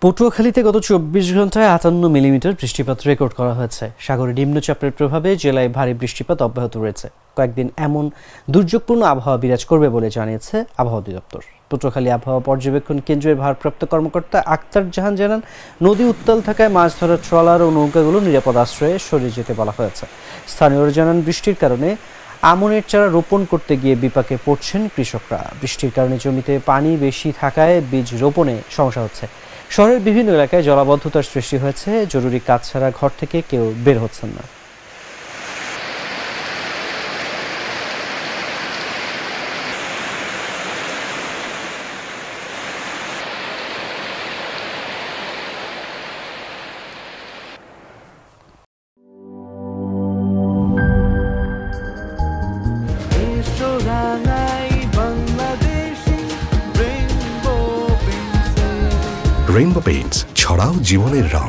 পটুয়াখালীতে গত ২৪ ঘন্টায় ৫৮ মিলিমিটার বৃষ্টিপাত রেকর্ড করা হয়েছে। সাগরে নিম্নচাপের প্রভাবে জেলায় ভারী বৃষ্টিপাত অব্যাহত রয়েছে। কয়েকদিন এমন দুর্যোগপূর্ণ আবহাওয়া বিরাজ করবে বলে জানিয়েছে আবহাওয়া অধিদপ্তর। পটুয়াখালী আবহাওয়া পর্যবেক্ষণ কেন্দ্রের ভারপ্রাপ্ত কর্মকর্তা আক্তার জাহান জানান, নদী উত্তাল থাকায় মাছ ধরার ট্রলার ও নৌকাগুলো নিরাপদ আশ্রয়ে সরে যেতে বলা হয়েছে। স্থানীয়রা জানান, বৃষ্টির কারণে আমনের চারা রোপণ করতে গিয়ে বিপাকে পড়ছেন কৃষকরা। বৃষ্টির কারণে জমিতে পানি বেশি থাকায় বীজ রোপণে সমস্যা হচ্ছে। শহরের বিভিন্ন এলাকায় জলাবদ্ধতার সৃষ্টি হয়েছে। জরুরি কাজ ছাড়া ঘর থেকে কেউ বের হচ্ছেন না। রেইনবো পেইন্টস, ছড়াও জীবনের রং।